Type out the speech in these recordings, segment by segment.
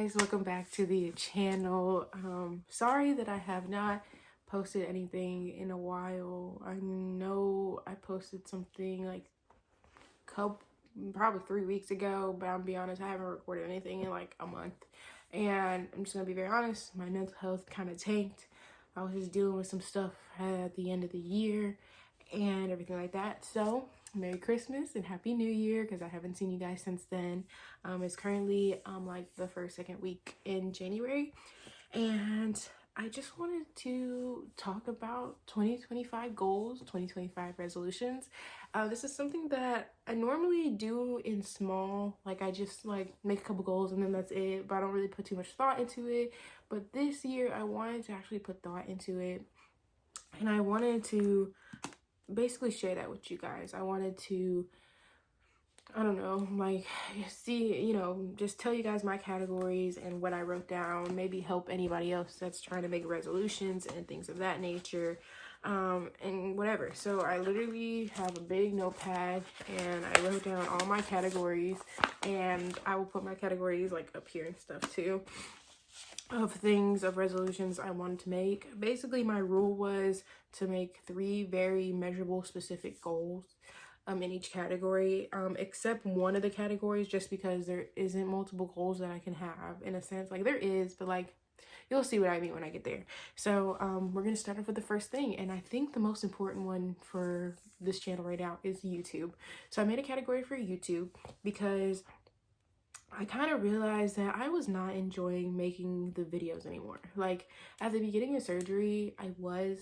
guys, welcome back to the channel. Sorry that I have not posted anything in a while. I know I posted something like probably 3 weeks ago, but I'll be honest, I haven't recorded anything in like a month. And I'm just gonna be very honest, my mental health kind of tanked. I was just dealing with some stuff at the end of the year and everything like that. So Merry Christmas and Happy New Year, because I haven't seen you guys since then. It's currently like the second week in January, and I just wanted to talk about 2025 goals, 2025 resolutions. This is something that I normally do in small, like I just like make a couple goals and then that's it, but I don't really put too much thought into it. But this year I wanted to actually put thought into it, and I wanted to basically share that with you guys. I wanted to, I don't know, like see, just tell you guys my categories and what I wrote down, maybe help anybody else that's trying to make resolutions and things of that nature, and whatever. So I literally have a big notepad and I wrote down all my categories, and I will put my categories like up here and stuff too, of resolutions I wanted to make. Basically, my rule was to make 3 very measurable, specific goals in each category, except one of the categories, just because there isn't multiple goals that I can have in a sense. Like there is, but like you'll see what I mean when I get there. So we're gonna start off with the first thing, and I think the most important one for this channel right now is YouTube. So I made a category for YouTube because I kind of realized that I was not enjoying making the videos anymore. Like at the beginning of surgery, I was,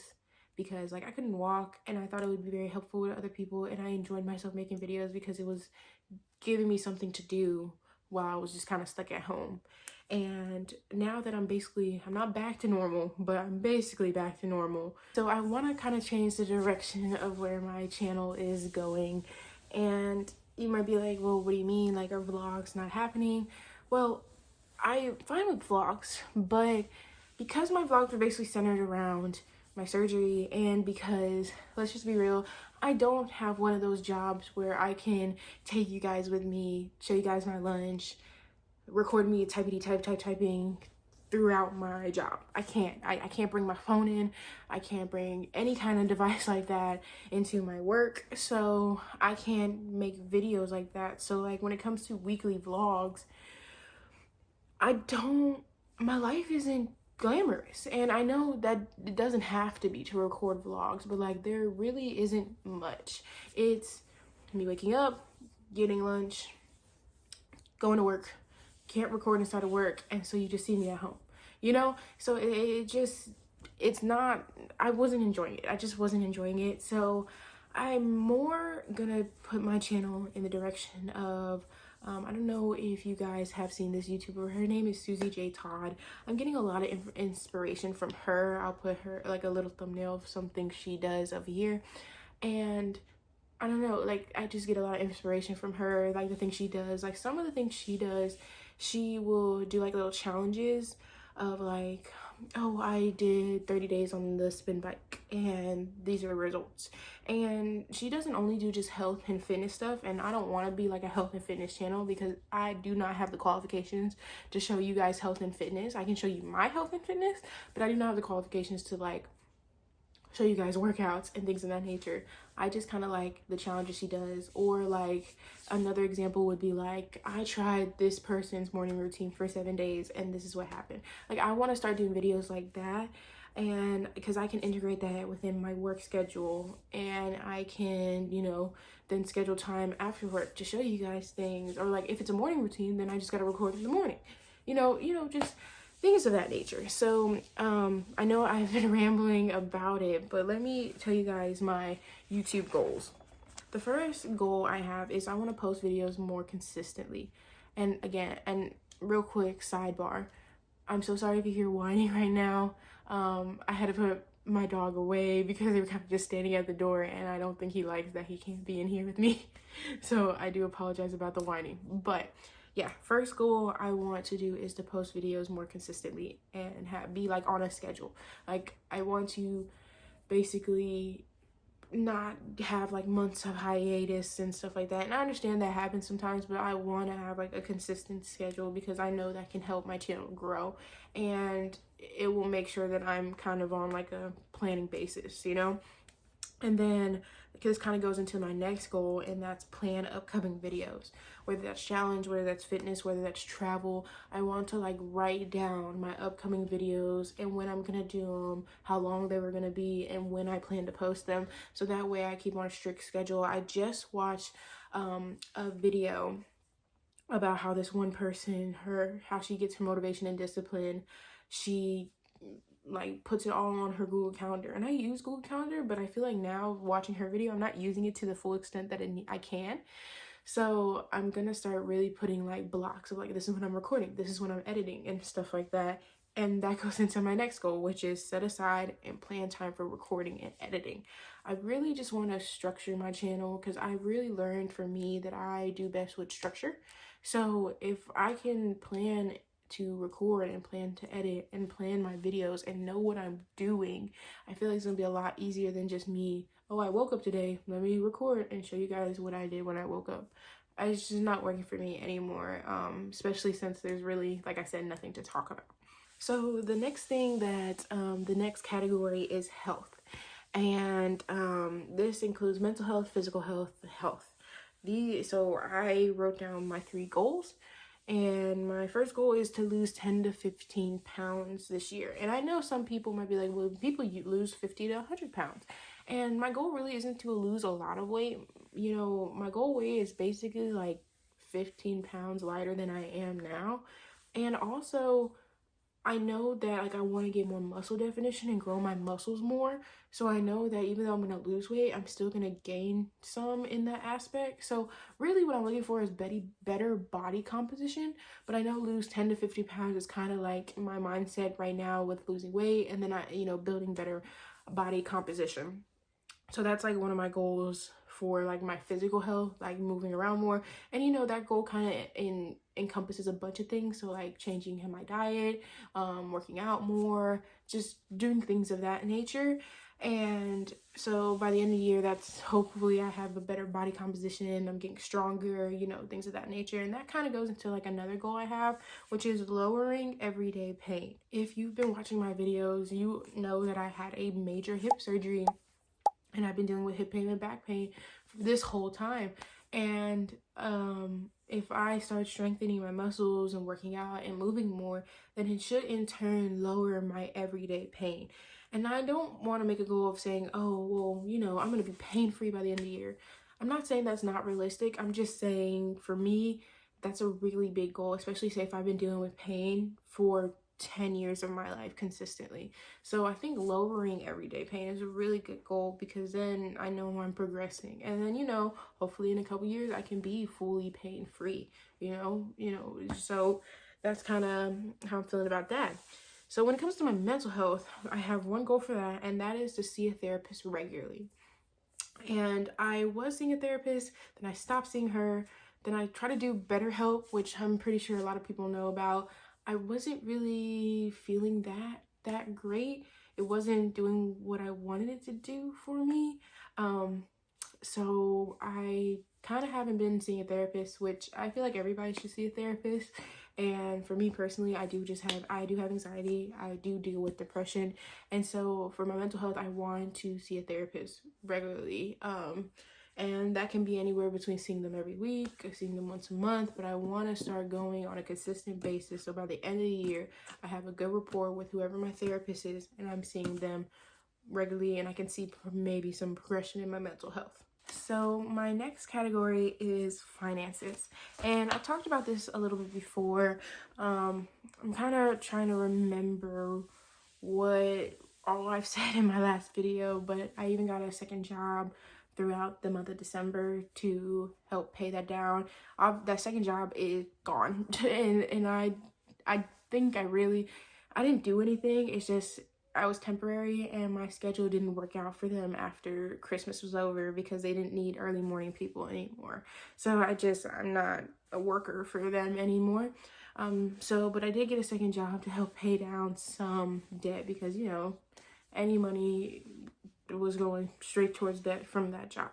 because like I couldn't walk and I thought it would be very helpful with other people, and I enjoyed myself making videos because it was giving me something to do while I was just kind of stuck at home. And now that I'm not back to normal, but I'm basically back to normal. So I want to kind of change the direction of where my channel is going. And you might be like, well, what do you mean? Like, are vlogs not happening? Well, I'm fine with vlogs, but because my vlogs are basically centered around my surgery, and because, let's just be real, I don't have one of those jobs where I can take you guys with me, show you guys my lunch, record me typing throughout my job. I can't bring my phone in. I can't bring any kind of device like that into my work. So I can't make videos like that. So like when it comes to weekly vlogs, my life isn't glamorous. And I know that it doesn't have to be to record vlogs, but like there really isn't much. It's me waking up, getting lunch, going to work, can't record inside of work, and so you just see me at home, so it's not, I wasn't enjoying it. I just wasn't enjoying it. So I'm more gonna put my channel in the direction of I don't know if you guys have seen this YouTuber. Her name is Susie J. Todd. I'm getting a lot of inspiration from her. I'll put her like a little thumbnail of something she does over here, and I don't know, like I just get a lot of inspiration from her, like the things she does. Like some of the things she does, she will do like little challenges of like, oh, I did 30 days on the spin bike and these are the results. And she doesn't only do just health and fitness stuff, and I don't want to be like a health and fitness channel because I do not have the qualifications to show you guys health and fitness. I can show you my health and fitness, but I do not have the qualifications to like show you guys workouts and things of that nature. I just kind of like the challenges she does. Or like another example would be like, I tried this person's morning routine for 7 days and this is what happened. Like I want to start doing videos like that, and because I can integrate that within my work schedule, and I can then schedule time after work to show you guys things. Or like if it's a morning routine, then I just got to record in the morning, just things of that nature. So I know I've been rambling about it, but let me tell you guys my YouTube goals. The first goal I have is I want to post videos more consistently. And again, and real quick sidebar, I'm so sorry if you hear whining right now. I had to put my dog away because they were kind of just standing at the door, and I don't think he likes that he can't be in here with me. So I do apologize about the whining. But yeah, first goal I want to do is to post videos more consistently and be like on a schedule. Like I want to basically not have like months of hiatus and stuff like that. And I understand that happens sometimes, but I want to have like a consistent schedule because I know that can help my channel grow, and it will make sure that I'm kind of on like a planning basis, you know? And then this kind of goes into my next goal, and that's plan upcoming videos, whether that's challenge, whether that's fitness, whether that's travel. I want to like write down my upcoming videos and when I'm gonna do them, how long they were gonna be, and when I plan to post them, so that way I keep on a strict schedule. I just watched a video about how this one person, how she gets her motivation and discipline. She like puts it all on her Google Calendar, and I use Google Calendar, but I feel like now watching her video, I'm not using it to the full extent that I can. So I'm gonna start really putting like blocks of like, this is when I'm recording, this is when I'm editing, and stuff like that. And that goes into my next goal, which is set aside and plan time for recording and editing. I really just want to structure my channel because I really learned for me that I do best with structure. So if I can plan to record and plan to edit and plan my videos and know what I'm doing, I feel like it's gonna be a lot easier than just me, oh, I woke up today, let me record and show you guys what I did when I woke up. It's just not working for me anymore, especially since there's really, like I said, nothing to talk about. So the next thing that the next category is health, and this includes mental health, physical health, health. So I wrote down my 3 goals, and my first goal is to lose 10 to 15 pounds this year. And I know some people might be like, well, people lose 50 to 100 pounds. And my goal really isn't to lose a lot of weight. You know, my goal weight is basically like 15 pounds lighter than I am now. And also, I know that like I want to get more muscle definition and grow my muscles more. So I know that even though I'm going to lose weight, I'm still going to gain some in that aspect. So really what I'm looking for is better body composition. But I know lose 10 to 50 pounds is kind of like my mindset right now with losing weight, and then building better body composition. So that's like one of my goals for like my physical health, like moving around more. And that goal kind of encompasses a bunch of things. So like changing my diet, working out more, just doing things of that nature. And so by the end of the year, that's hopefully I have a better body composition, I'm getting stronger, things of that nature. And that kind of goes into like another goal I have, which is lowering everyday pain. If you've been watching my videos, you know that I had a major hip surgery, and I've been dealing with hip pain and back pain this whole time. And if I start strengthening my muscles and working out and moving more, then it should in turn lower my everyday pain. And I don't want to make a goal of saying, oh, well, I'm going to be pain-free by the end of the year. I'm not saying that's not realistic. I'm just saying for me, that's a really big goal, especially say if I've been dealing with pain for 10 years of my life consistently. So I think lowering everyday pain is a really good goal, because then I know I'm progressing, and then hopefully in a couple years I can be fully pain free. So that's kind of how I'm feeling about that. So when it comes to my mental health, I have one goal for that, and that is to see a therapist regularly. And I was seeing a therapist, then I stopped seeing her, then I try to do BetterHelp, which I'm pretty sure a lot of people know about. I wasn't really feeling that great. It wasn't doing what I wanted it to do for me. So I kind of haven't been seeing a therapist, which I feel like everybody should see a therapist. And for me personally, I do have anxiety. I do deal with depression. And so for my mental health, I want to see a therapist regularly. And that can be anywhere between seeing them every week or seeing them once a month, but I want to start going on a consistent basis. So by the end of the year, I have a good rapport with whoever my therapist is, and I'm seeing them regularly, and I can see maybe some progression in my mental health. So my next category is finances, and I talked about this a little bit before. I'm kind of trying to remember what all I've said in my last video, but I even got a second job throughout the month of December to help pay that down. That second job is gone, and I think I didn't do anything. It's just I was temporary, and my schedule didn't work out for them after Christmas was over because they didn't need early morning people anymore. So I'm not a worker for them anymore. But I did get a second job to help pay down some debt, because any money was going straight towards debt from that job.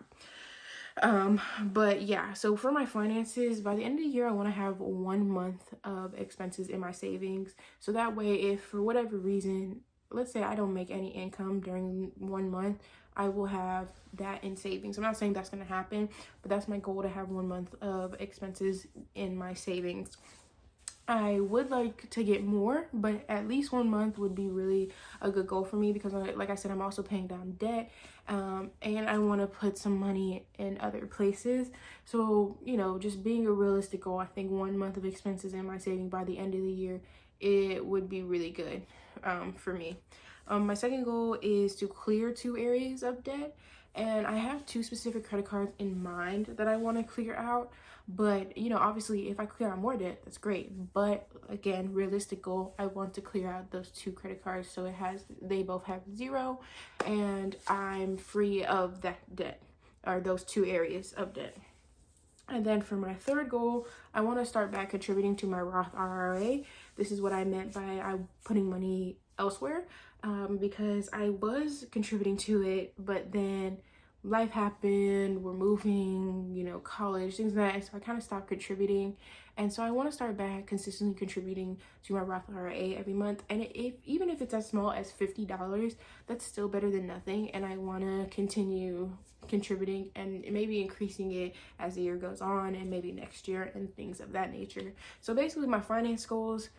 But yeah, so for my finances, by the end of the year, I want to have 1 month of expenses in my savings. So that way, if for whatever reason, let's say I don't make any income during 1 month, I will have that in savings. I'm not saying that's going to happen, but that's my goal, to have 1 month of expenses in my savings. I would like to get more, but at least 1 month would be really a good goal for me, because like I said, I'm also paying down debt, and I want to put some money in other places. So, just being a realistic goal, I think 1 month of expenses in my saving by the end of the year, it would be really good for me. My second goal is to clear 2 areas of debt, and I have 2 specific credit cards in mind that I want to clear out. But, obviously, if I clear out more debt, that's great. But again, realistic goal, I want to clear out those 2 credit cards so they both have 0, and I'm free of that debt, or those 2 areas of debt. And then for my third goal, I want to start back contributing to my Roth IRA. This is what I meant by putting money elsewhere, because I was contributing to it, but then life happened, we're moving, college, things like that. So I kind of stopped contributing. And so I want to start back consistently contributing to my Roth IRA every month. And even if it's as small as $50, that's still better than nothing. And I want to continue contributing and maybe increasing it as the year goes on, and maybe next year, and things of that nature. So basically my finance goals,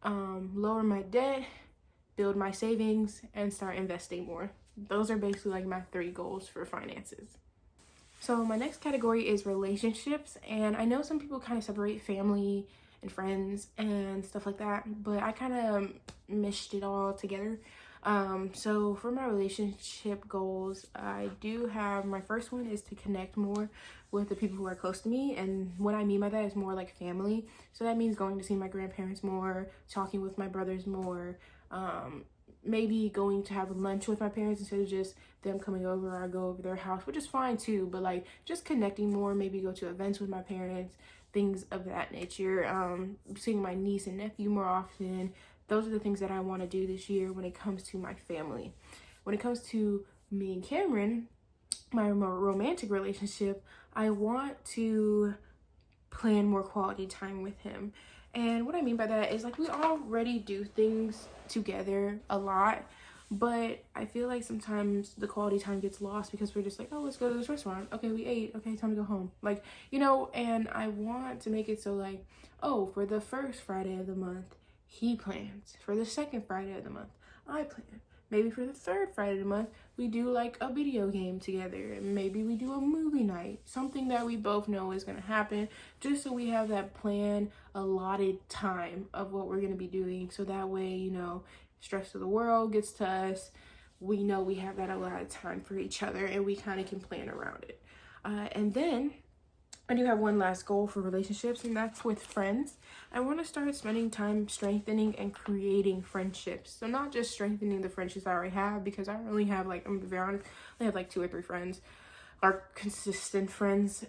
lower my debt, build my savings, and start investing more. Those are basically like my 3 goals for finances. So my next category is relationships, and I know some people kind of separate family and friends and stuff like that, but I kind of meshed it all together. So for my relationship goals, I do have, my first one is to connect more with the people who are close to me, and what I mean by that is more like family. So that means going to see my grandparents more, talking with my brothers more, maybe going to have lunch with my parents instead of just them coming over, or I go over their house, which is fine too, but like just connecting more, maybe go to events with my parents, things of that nature. Seeing my niece and nephew more often. Those are the things that I want to do this year when it comes to my family. When it comes to me and Cameron, my more romantic relationship, I want to plan more quality time with him. And what I mean by that is, like, we already do things together a lot, but I feel like sometimes the quality time gets lost because we're just like, oh, let's go to this restaurant. Okay, we ate. Okay, time to go home. Like, and I want to make it so, like, oh, for the first Friday of the month, he plans. For the second Friday of the month, I plan. Maybe for the third Friday of the month, we do like a video game together. Maybe we do a movie night. Something that we both know is going to happen, just so we have that plan, allotted time of what we're going to be doing. So that way, stress of the world gets to us. We know we have that allotted time for each other, and we kind of can plan around it. And then I do have one last goal for relationships, and that's with friends. I want to start spending time strengthening and creating friendships. So not just strengthening the friendships I already have, because I only have, like, I'm gonna be very honest, I have like 2 or 3 friends, are consistent friends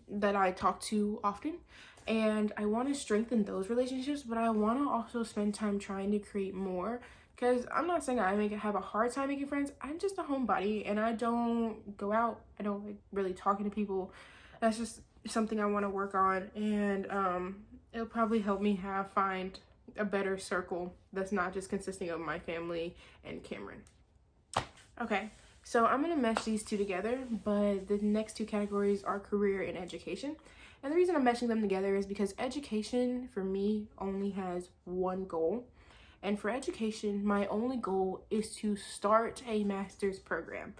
that I talk to often. And I want to strengthen those relationships, but I want to also spend time trying to create more. Because I'm not saying I have a hard time making friends. I'm just a homebody, and I don't go out. I don't like really talking to people. That's just something I want to work on, and it'll probably help me find a better circle that's not just consisting of my family and Cameron. Okay, so I'm going to mesh these 2 together, but the next 2 categories are career and education. And the reason I'm meshing them together is because education, for me, only has 1 goal. And for education, my only goal is to start a master's program.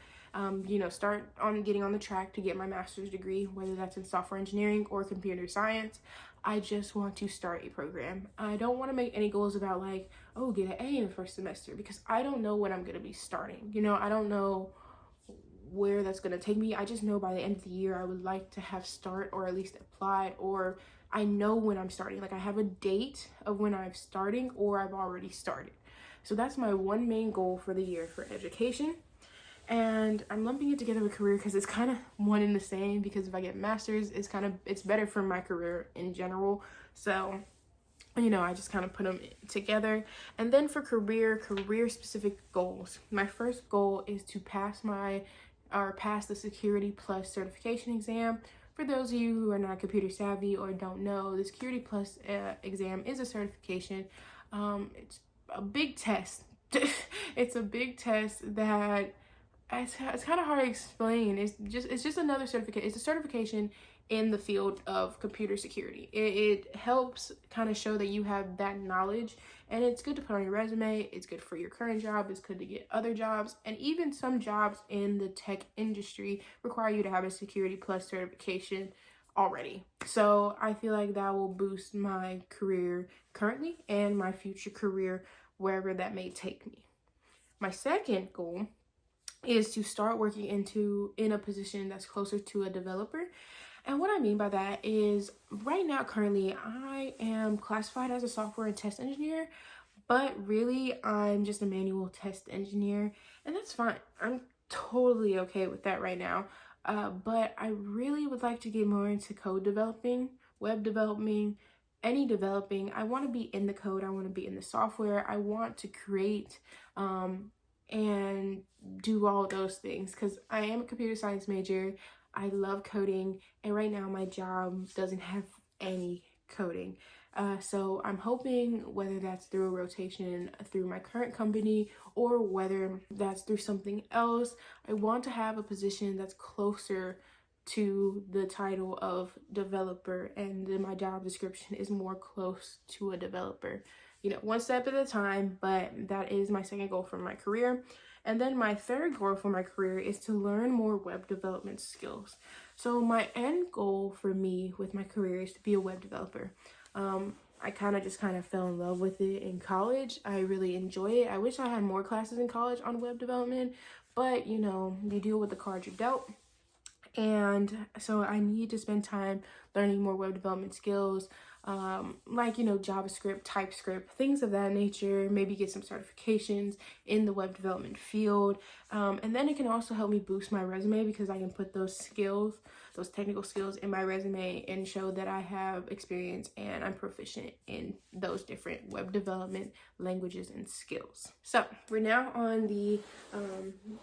Start on getting on the track to get my master's degree, whether that's in software engineering or computer science. I just want to start a program. I don't want to make any goals about, like, oh, get an A in the first semester, because I don't know when I'm going to be starting. I don't know where that's going to take me. I just know by the end of the year, I would like to have start, or at least apply, or I know when I'm starting. Like, I have a date of when I'm starting, or I've already started. So that's my one main goal for the year for education. And I'm lumping it together with career because it's kind of one and the same, because if I get master's, it's better for my career in general. So you know, I just kind of put them together. And then for career specific goals, my first goal is to pass the Security Plus certification exam. For those of you who are not computer savvy or don't know, the Security Plus exam is a certification. It's a big test. It's a big test that it's kind of hard to explain. It's just another certificate. It's a certification in the field of computer security. It helps kind of show that you have that knowledge, and it's good to put on your resume. It's good for your current job. It's good to get other jobs, and even some jobs in the tech industry require you to have a Security Plus certification already. So I feel like that will boost my career currently and my future career wherever that may take me. My second goal is to start working in a position that's closer to a developer. And what I mean by that is right now, currently, I am classified as a software and test engineer, but really I'm just a manual test engineer, and that's fine. I'm totally okay with that right now. But I really would like to get more into code developing, web developing, any developing. I want to be in the code. I want to be in the software. I want to create and do all those things because I am a computer science major. I love coding, and right now my job doesn't have any coding. So I'm hoping, whether that's through a rotation through my current company or whether that's through something else, I want to have a position that's closer to the title of developer, and then my job description is more close to a developer. You know, one step at a time, but that is my second goal for my career. And then my third goal for my career is to learn more web development skills. So my end goal for me with my career is to be a web developer. I kind of fell in love with it in college. I really enjoy it. I wish I had more classes in college on web development, but you know, you deal with the cards you're dealt. And so I need to spend time learning more web development skills, like, you know, JavaScript, TypeScript, things of that nature, maybe get some certifications in the web development field. And then it can also help me boost my resume because I can put those skills, those technical skills in my resume and show that I have experience and I'm proficient in those different web development languages and skills. So we're now on the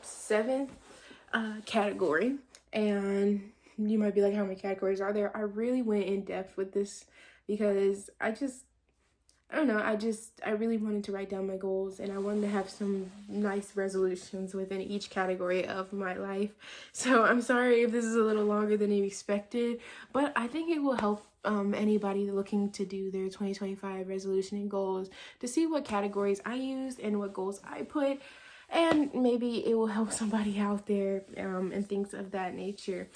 seventh category. And you might be like, how many categories are there? I really went in depth with this because I really wanted to write down my goals, and I wanted to have some nice resolutions within each category of my life. So I'm sorry if this is a little longer than you expected, but I think it will help anybody looking to do their 2025 resolution and goals to see what categories I used and what goals I put. And maybe it will help somebody out there and things of that nature.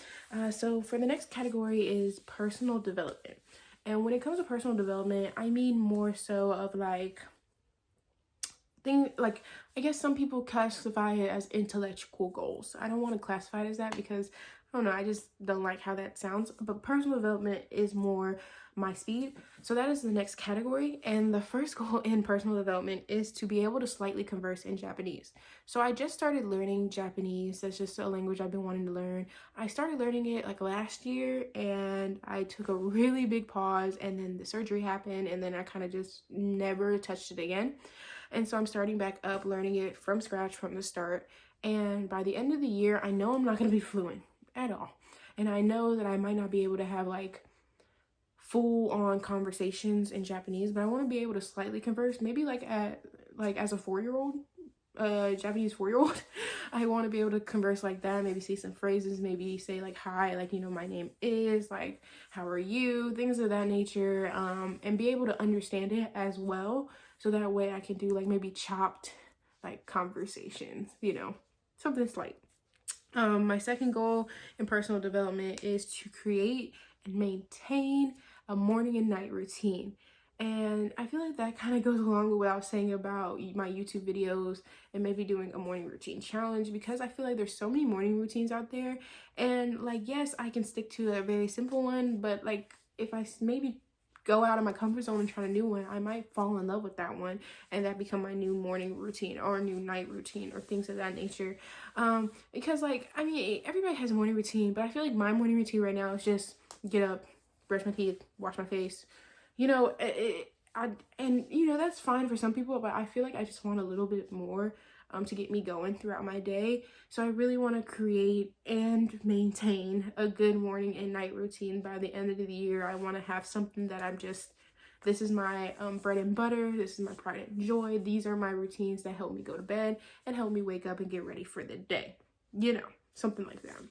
So for the next category is personal development. And when it comes to personal development, I mean more so of I guess some people classify it as intellectual goals. I don't want to classify it as that because I don't know, I just don't like how that sounds. But personal development is more my speed. So that is the next category. And the first goal in personal development is to be able to slightly converse in Japanese. So I just started learning Japanese. That's just a language I've been wanting to learn. I started learning it last year, and I took a really big pause, and then the surgery happened, and then I kind of just never touched it again. And so I'm starting back up, learning it from scratch, from the start. And by the end of the year, I know I'm not going to be fluent at all. And I know that I might not be able to have full-on conversations in Japanese, but I want to be able to slightly converse, maybe as a 4-year-old, Japanese 4-year-old. I want to be able to converse like that, maybe say some phrases, maybe say hi, my name is, how are you, things of that nature, and be able to understand it as well, so that way I can do maybe chopped conversations, something slight. My second goal in personal development is to create and maintain a morning and night routine. And I feel like that kind of goes along with what I was saying about my YouTube videos and maybe doing a morning routine challenge, because I feel like there's so many morning routines out there. And yes, I can stick to a very simple one, but if I maybe go out of my comfort zone and try a new one, I might fall in love with that one and that become my new morning routine or a new night routine or things of that nature. Because everybody has a morning routine, but I feel like my morning routine right now is just get up, brush my teeth, wash my face. and you know, that's fine for some people, but I feel like I just want a little bit more to get me going throughout my day. So I really want to create and maintain a good morning and night routine. By the end of the year, I want to have something that I'm just, this is my bread and butter, this is my pride and joy, these are my routines that help me go to bed and help me wake up and get ready for the day, you know, something like that.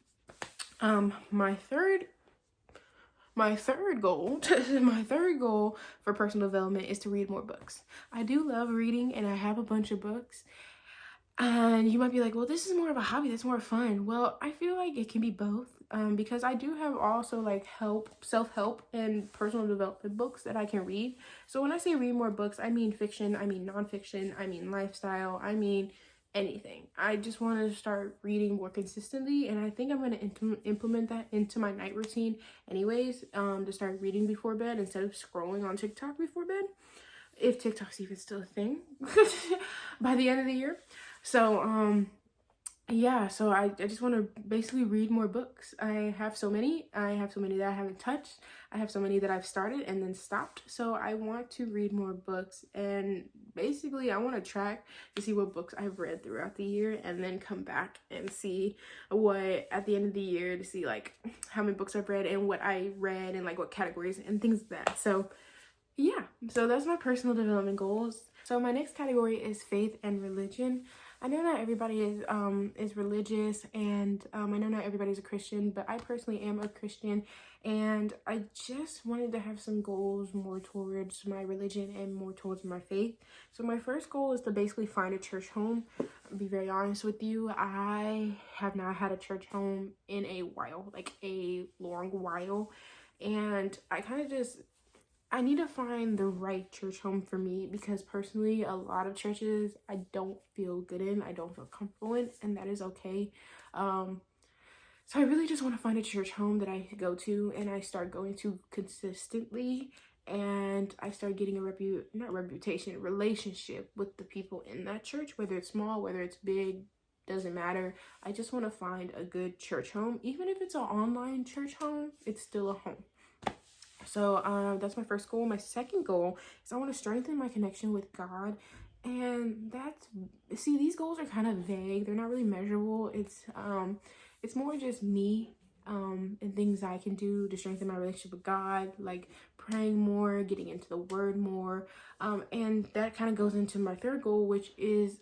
My third goal my third goal for personal development is to read more books. I do love reading, and I have a bunch of books. And you might be like, well, this is more of a hobby, that's more fun. Well, I feel like it can be both, because I do have also like self-help and personal development books that I can read. So when I say read more books, I mean fiction, I mean nonfiction, I mean lifestyle, I mean anything. I just want to start reading more consistently, and I think I'm going to implement that into my night routine anyways, to start reading before bed instead of scrolling on TikTok before bed, if TikTok's even still a thing by the end of the year. So yeah, so I just want to basically read more books. I have so many that I haven't touched. I have so many that I've started and then stopped. So I want to read more books, and basically I want to track to see what books I've read throughout the year, and then come back and see what at the end of the year, to see like how many books I've read and what I read and like what categories and things like that. So yeah, so that's my personal development goals. So my next category is faith and religion. I know not everybody is religious, and I know not everybody's a Christian, but I personally am a Christian, and I just wanted to have some goals more towards my religion and more towards my faith. So my first goal is to basically find a church home. I'll be very honest with you, I have not had a church home in a while, like a long while, and I need to find the right church home for me, because personally, a lot of churches I don't feel good in, I don't feel comfortable in, and that is okay. So I really just want to find a church home that I go to and I start going to consistently, and I start getting a relationship with the people in that church, whether it's small, whether it's big, doesn't matter. I just want to find a good church home. Even if it's an online church home, it's still a home. So that's my first goal. My second goal is I want to strengthen my connection with God. And these goals are kind of vague. They're not really measurable. It's more just me and things I can do to strengthen my relationship with God, like praying more, getting into the word more. And that kind of goes into my third goal, which is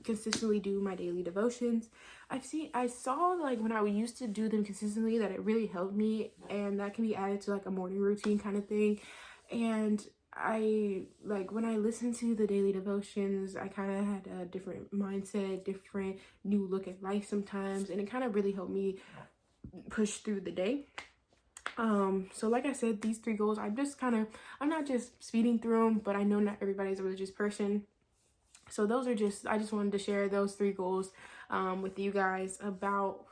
consistently do my daily devotions. I saw like when I used to do them consistently that it really helped me, and that can be added to like a morning routine kind of thing. And I like when I listened to the daily devotions, I kind of had a different mindset, different new look at life sometimes, and it kind of really helped me push through the day. So like I said, these three goals, I'm not just speeding through them, but I know not everybody's a religious person. So I just wanted to share those three goals with you guys about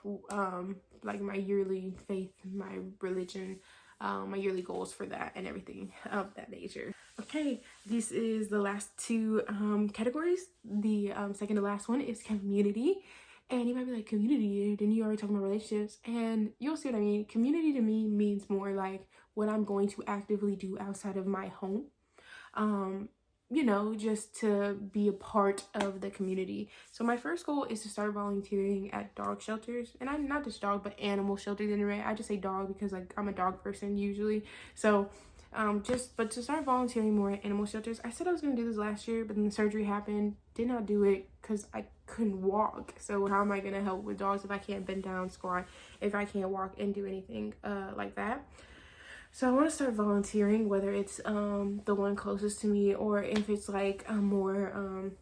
like my yearly faith, my religion, my yearly goals for that and everything of that nature. Okay, this is the last two categories. The second to last one is community. And you might be like, community, didn't you already talk about relationships? And you'll see what I mean. Community to me means more like what I'm going to actively do outside of my home. You know, just to be a part of the community. So my first goal is to start volunteering at dog shelters, and I'm not just dog, but animal shelters anyway. I just say dog because like I'm a dog person usually. So but to start volunteering more at animal shelters. I said I was going to do this last year, but then the surgery happened. Did not do it because I couldn't walk. So how am I going to help with dogs if I can't bend down, squat, if I can't walk and do anything like that? So I want to start volunteering, whether it's the one closest to me, or if it's like a more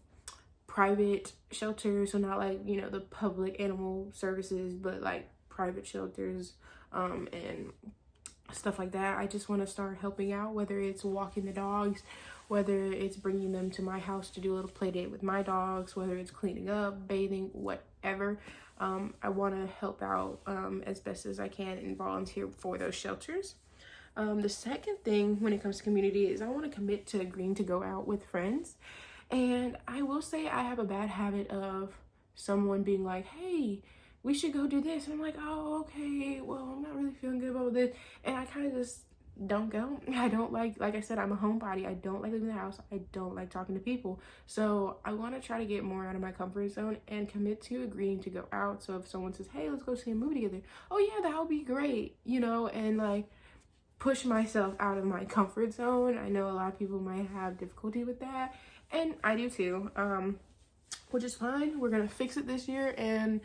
private shelter. So not like, you know, the public animal services, but like private shelters and stuff like that. I just want to start helping out, whether it's walking the dogs, whether it's bringing them to my house to do a little play date with my dogs, whether it's cleaning up, bathing, whatever. I want to help out as best as I can and volunteer for those shelters. The second thing when it comes to community is I want to commit to agreeing to go out with friends. And I will say I have a bad habit of someone being like, hey, we should go do this. And I'm like, oh, okay, well, I'm not really feeling good about this. And I kind of just don't go. I don't like I said, I'm a homebody. I don't like leaving the house. I don't like talking to people. So I want to try to get more out of my comfort zone and commit to agreeing to go out. So if someone says, hey, let's go see a movie together, oh yeah, that would be great, you know, and like push myself out of my comfort zone. I know a lot of people might have difficulty with that, and I do too, which is fine. We're gonna fix it this year, and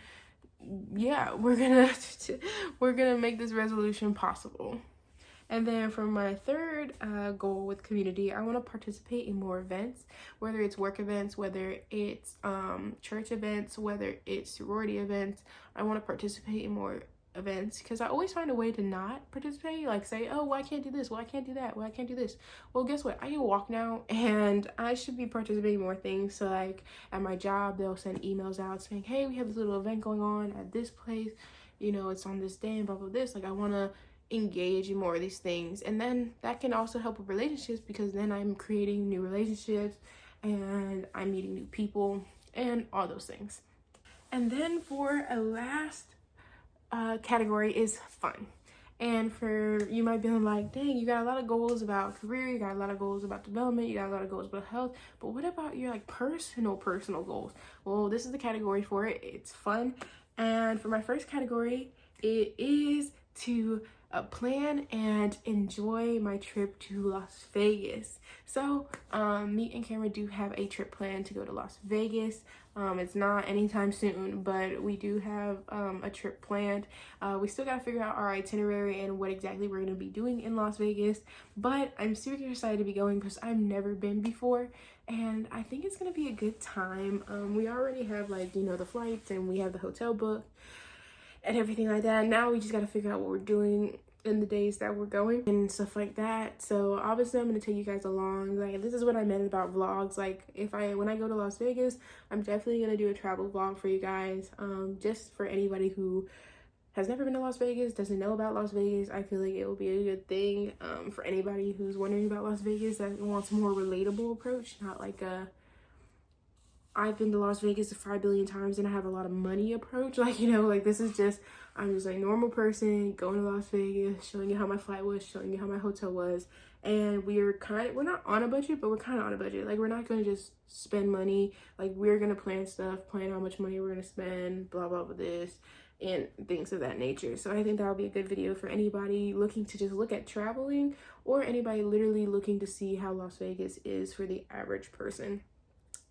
yeah, we're gonna make this resolution possible. And then for my third goal with community, I want to participate in more events, whether it's work events, whether it's church events, whether it's sorority events. I want to participate in more events because I always find a way to not participate, like say, oh, well, I can't do this, well, I can't do that, well, I can't do this. Well, guess what? I can walk now, and I should be participating in more things. So like at my job, they'll send emails out saying, hey, we have this little event going on at this place, you know, it's on this day and blah blah this. Like I want to engage in more of these things, and then that can also help with relationships because then I'm creating new relationships and I'm meeting new people and all those things. And then for a last category is fun. And for you might be like, dang, you got a lot of goals about career, you got a lot of goals about development, you got a lot of goals about health, but what about your like personal goals? Well, this is the category for it. It's fun. And for my first category, it is to plan and enjoy my trip to Las Vegas. So me and Cameron do have a trip planned to go to Las Vegas. It's not anytime soon, but we do have a trip planned. We still gotta figure out our itinerary and what exactly we're gonna be doing in Las Vegas, but I'm super excited to be going because I've never been before, and I think it's gonna be a good time. We already have like, you know, the flights, and we have the hotel booked and everything like that. Now we just got to figure out what we're doing in the days that we're going and stuff like that. So obviously I'm going to take you guys along. Like this is what I meant about vlogs. Like when I go to Las Vegas, I'm definitely going to do a travel vlog for you guys. Just for anybody who has never been to Las Vegas, doesn't know about Las Vegas, I feel like it will be a good thing. For anybody who's wondering about Las Vegas that wants a more relatable approach, not like a I've been to Las Vegas 5 billion times and I have a lot of money approach. Like, you know, like this is just, I'm just a normal person going to Las Vegas, showing you how my flight was, showing you how my hotel was. And we're not on a budget, but we're kind of on a budget. Like we're not going to just spend money. Like we're going to plan stuff, plan how much money we're going to spend, blah, blah, blah, this and things of that nature. So I think that'll be a good video for anybody looking to just look at traveling, or anybody literally looking to see how Las Vegas is for the average person.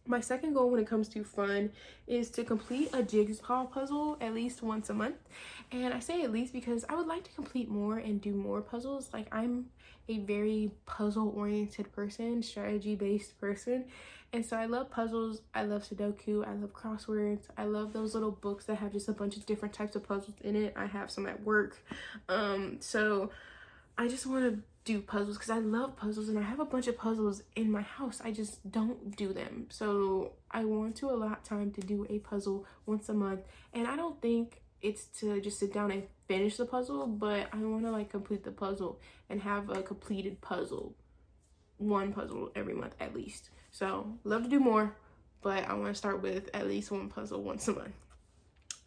My second goal when it comes to fun is to complete a jigsaw puzzle at least once a month. And I say at least because I would like to complete more and do more puzzles. Like I'm a very puzzle oriented person, strategy based person. And so I love puzzles. I love Sudoku. I love crosswords. I love those little books that have just a bunch of different types of puzzles in it. I have some at work. So I just want to do puzzles because I love puzzles, and I have a bunch of puzzles in my house. I just don't do them. So I want to allot time to do a puzzle once a month. And I don't think it's to just sit down and finish the puzzle, but I want to like complete the puzzle and have a completed puzzle, one puzzle every month at least. So love to do more, but I want to start with at least one puzzle once a month.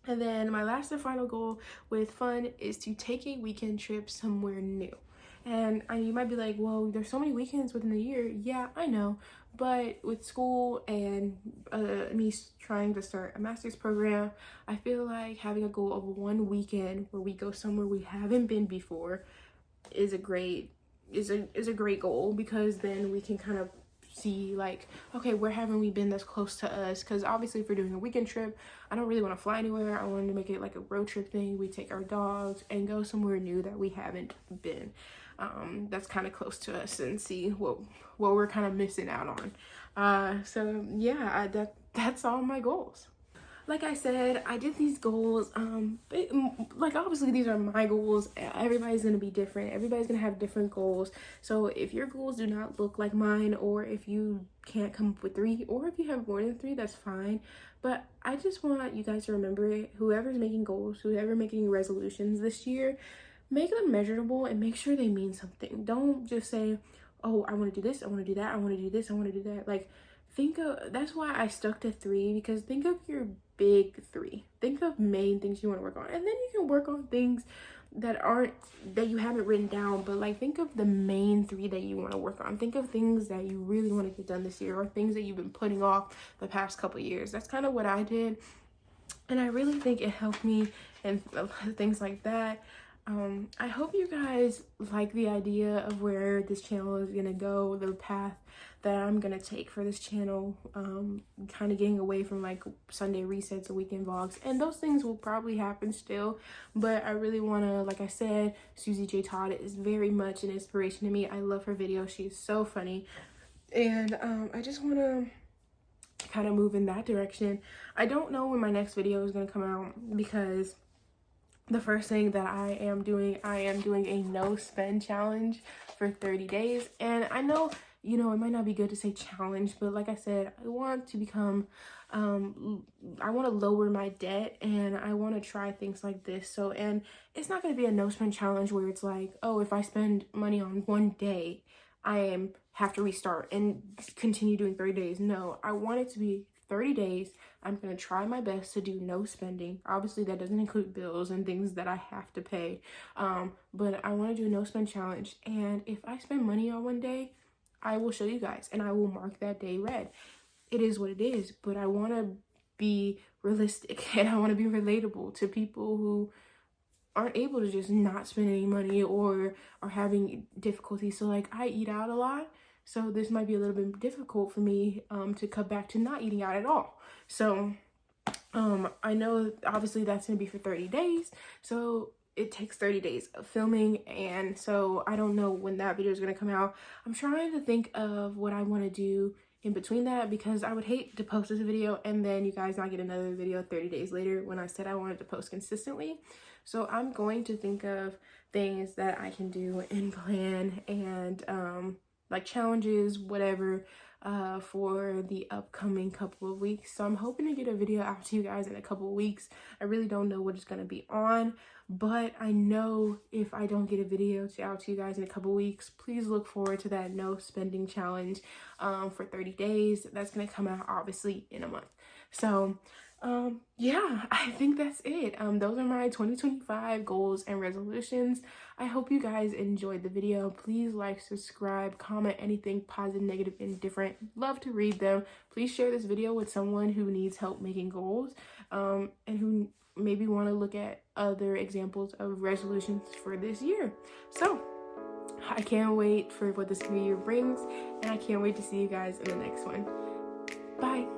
And then my last and final goal with fun is to take a weekend trip somewhere new. And you might be like, well, there's so many weekends within the year. Yeah, I know. But with school and me trying to start a master's program, I feel like having a goal of one weekend where we go somewhere we haven't been before is a great goal, because then we can kind of see like, okay, where haven't we been that's close to us? Because obviously if we're doing a weekend trip, I don't really want to fly anywhere. I wanted to make it like a road trip thing. We take our dogs and go somewhere new that we haven't been, that's kind of close to us, and see what we're kind of missing out on. So yeah, that's all my goals. Like I said, I did these goals, like obviously these are my goals. Everybody's gonna be different. Everybody's gonna have different goals. So if your goals do not look like mine, or if you can't come up with 3, or if you have more than 3, that's fine. But I just want you guys to remember it. Whoever's making goals, whoever making resolutions this year, make them measurable and make sure they mean something. Don't just say, oh, I want to do this, I want to do that, I want to do this, I want to do that. Like, that's why I stuck to 3, because think of your big 3. Think of main things you want to work on, and then you can work on things that you haven't written down, but like think of the main 3 that you want to work on. Think of things that you really want to get done this year, or things that you've been putting off the past couple years. That's kind of what I did, and I really think it helped me and things like that. I hope you guys like the idea of where this channel is gonna go, the path that I'm gonna take for this channel, kind of getting away from like Sunday resets or weekend vlogs, and those things will probably happen still, but I really want to, like I said, Susie J. Todd is very much an inspiration to me. I love her videos. She's so funny, and I just want to kind of move in that direction. I don't know when my next video is going to come out, because the first thing that I am doing a no spend challenge for 30 days. And I know, you know, it might not be good to say challenge, but like I said, I want to become, I want to lower my debt, and I want to try things like this. So, and it's not going to be a no spend challenge where it's like, oh, if I spend money on one day, I have to restart and continue doing 30 days. No, I want it to be 30 days. I'm going to try my best to do no spending. Obviously, that doesn't include bills and things that I have to pay. But I want to do a no spend challenge. And if I spend money on one day, I will show you guys and I will mark that day red. It is what it is, but I want to be realistic and I want to be relatable to people who aren't able to just not spend any money or are having difficulty. So like, I eat out a lot, so this might be a little bit difficult for me to cut back to not eating out at all. So I know obviously that's gonna be for 30 days, so it takes 30 days of filming, and so I don't know when that video is gonna come out. I'm trying to think of what I want to do in between that, because I would hate to post this video and then you guys not get another video 30 days later when I said I wanted to post consistently. So I'm going to think of things that I can do and plan, and like challenges, whatever, for the upcoming couple of weeks. So I'm hoping to get a video out to you guys in a couple of weeks. I really don't know what it's going to be on, but I know if I don't get a video out to you guys in a couple of weeks, please look forward to that no spending challenge for 30 days. That's going to come out obviously in a month. So yeah, I think that's it. Those are my 2025 goals and resolutions. I hope you guys enjoyed the video. Please like, subscribe, comment anything positive, negative, indifferent. Love to read them. Please share this video with someone who needs help making goals, and who maybe want to look at other examples of resolutions for this year. So I can't wait for what this new year brings, and I can't wait to see you guys in the next one. Bye.